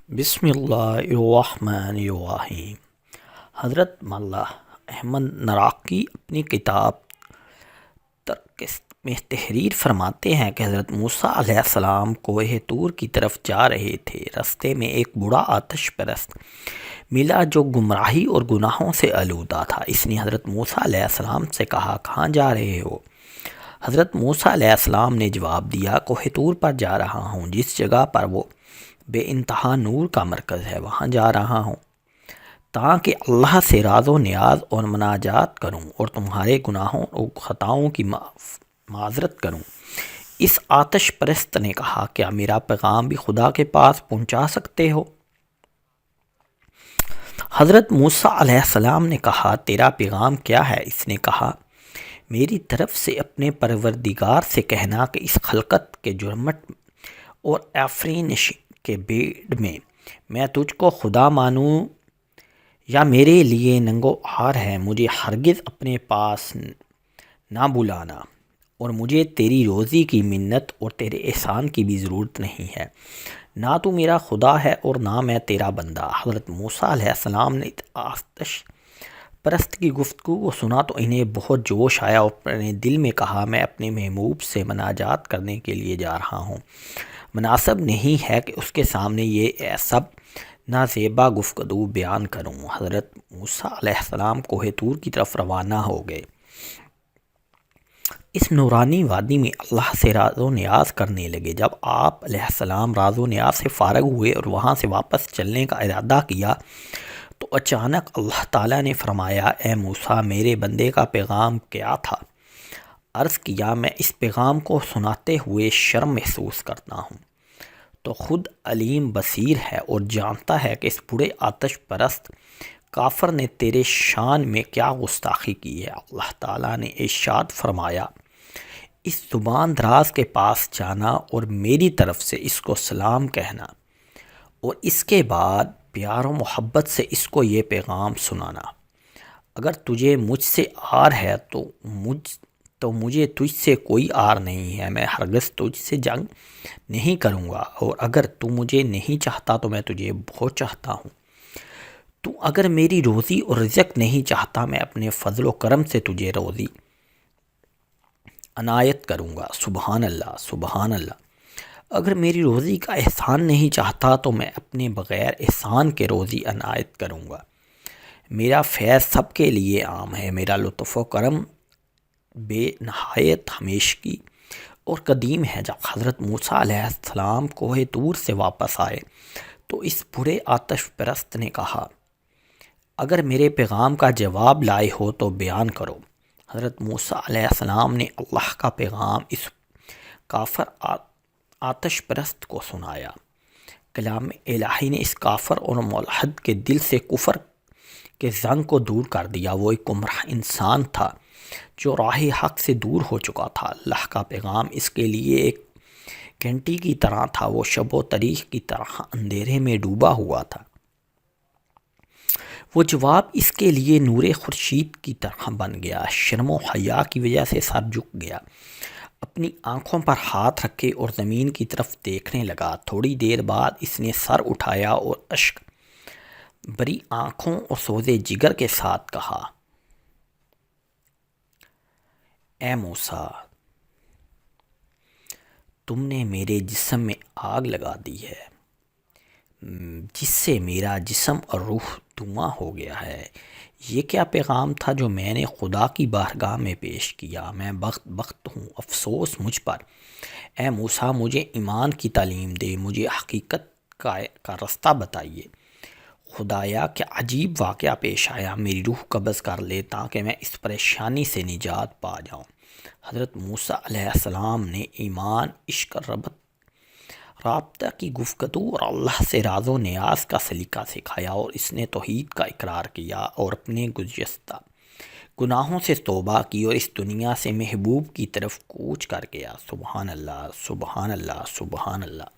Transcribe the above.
بسم اللہ الرحمن الرحیم۔ حضرت مولانا احمد نراقی اپنی کتاب ترکست میں تحریر فرماتے ہیں کہ حضرت موسیٰ علیہ السلام کوہ طور کی طرف جا رہے تھے۔ راستے میں ایک بڑا آتش پرست ملا جو گمراہی اور گناہوں سے آلودہ تھا۔ اس نے حضرت موسیٰ علیہ السلام سے کہا، کہاں جا رہے ہو؟ حضرت موسیٰ علیہ السلام نے جواب دیا، کوہ طور پر جا رہا ہوں، جس جگہ پر وہ بے انتہا نور کا مرکز ہے، وہاں جا رہا ہوں تاکہ اللہ سے راز و نیاز اور مناجات کروں اور تمہارے گناہوں اور خطاؤں کی معذرت کروں۔ اس آتش پرست نے کہا، کیا میرا پیغام بھی خدا کے پاس پہنچا سکتے ہو؟ حضرت موسیٰ علیہ السلام نے کہا، تیرا پیغام کیا ہے؟ اس نے کہا، میری طرف سے اپنے پروردگار سے کہنا کہ اس خلقت کے جرمٹ اور آفرینش کے بیڑ میں تجھ کو خدا مانوں یا میرے لیے ننگو آر ہے، مجھے ہرگز اپنے پاس نہ بلانا اور مجھے تیری روزی کی منت اور تیرے احسان کی بھی ضرورت نہیں ہے، نہ تو میرا خدا ہے اور نہ میں تیرا بندہ۔ حضرت موسیٰ علیہ السلام نے آتش پرست کی گفتگو کو سنا تو انہیں بہت جوش آیا اور اپنے دل میں کہا، میں اپنے محبوب سے مناجات کرنے کے لیے جا رہا ہوں، مناسب نہیں ہے کہ اس کے سامنے یہ سب نازیبا گفتگو بیان کروں۔ حضرت موسیٰ علیہ السلام کوہ طور کی طرف روانہ ہو گئے۔ اس نورانی وادی میں اللہ سے راز و نیاز کرنے لگے۔ جب آپ علیہ السلام راز و نیاز سے فارغ ہوئے اور وہاں سے واپس چلنے کا ارادہ کیا تو اچانک اللہ تعالیٰ نے فرمایا، اے موسیٰ، میرے بندے کا پیغام کیا تھا؟ عرض کیا، میں اس پیغام کو سناتے ہوئے شرم محسوس کرتا ہوں، تو خود علیم بصیر ہے اور جانتا ہے کہ اس بڑے آتش پرست کافر نے تیرے شان میں کیا گستاخی کی ہے۔ اللہ تعالیٰ نے ارشاد فرمایا، اس زبان دراز کے پاس جانا اور میری طرف سے اس کو سلام کہنا اور اس کے بعد پیار و محبت سے اس کو یہ پیغام سنانا۔ اگر تجھے مجھ سے آر ہے تو مجھے تجھ سے کوئی آر نہیں ہے، میں ہرگز تجھ سے جنگ نہیں کروں گا، اور اگر تو مجھے نہیں چاہتا تو میں تجھے بہت چاہتا ہوں۔ تو اگر میری روزی اور رزق نہیں چاہتا، میں اپنے فضل و کرم سے تجھے روزی عنایت کروں گا۔ سبحان اللہ، سبحان اللہ۔ اگر میری روزی کا احسان نہیں چاہتا تو میں اپنے بغیر احسان کے روزی عنایت کروں گا۔ میرا فیض سب کے لیے عام ہے، میرا لطف و کرم بے نہایت ہمیشگی اور قدیم ہے۔ جب حضرت موسیٰ علیہ السلام کوہ طور سے واپس آئے تو اس بڑے آتش پرست نے کہا، اگر میرے پیغام کا جواب لائے ہو تو بیان کرو۔ حضرت موسیٰ علیہ السلام نے اللہ کا پیغام اس کافر آتش پرست کو سنایا۔ کلام الہی نے اس کافر اور ملحد کے دل سے کفر کے زنگ کو دور کر دیا۔ وہ ایک گمراہ انسان تھا جو راہ حق سے دور ہو چکا تھا۔ اللہ کا پیغام اس کے لیے ایک گھنٹی کی طرح تھا، وہ شب و تاریک کی طرح اندھیرے میں ڈوبا ہوا تھا۔ وہ جواب اس کے لیے نور خورشید کی طرح بن گیا۔ شرم و حیا کی وجہ سے سر جھک گیا، اپنی آنکھوں پر ہاتھ رکھے اور زمین کی طرف دیکھنے لگا۔ تھوڑی دیر بعد اس نے سر اٹھایا اور اشک بری آنکھوں اور سوزے جگر کے ساتھ کہا، اے موسیٰ، تم نے میرے جسم میں آگ لگا دی ہے، جس سے میرا جسم اور روح دھواں ہو گیا ہے۔ یہ کیا پیغام تھا جو میں نے خدا کی بارگاہ میں پیش کیا؟ میں بخت ہوں، افسوس مجھ پر۔ اے موسیٰ، مجھے ایمان کی تعلیم دے، مجھے حقیقت کا رستہ بتائیے۔ خدایا، کیا عجیب واقعہ پیش آیا، میری روح قبض کر لے تاکہ میں اس پریشانی سے نجات پا جاؤں۔ حضرت موسیٰ علیہ السلام نے ایمان، عشق، رابطہ کی گفتگو اور اللہ سے راز و نیاز کا سلیقہ سکھایا، اور اس نے توحید کا اقرار کیا اور اپنے گزشتہ گناہوں سے توبہ کی اور اس دنیا سے محبوب کی طرف کوچ کر گیا۔ سبحان اللہ، سبحان اللہ، سبحان اللہ۔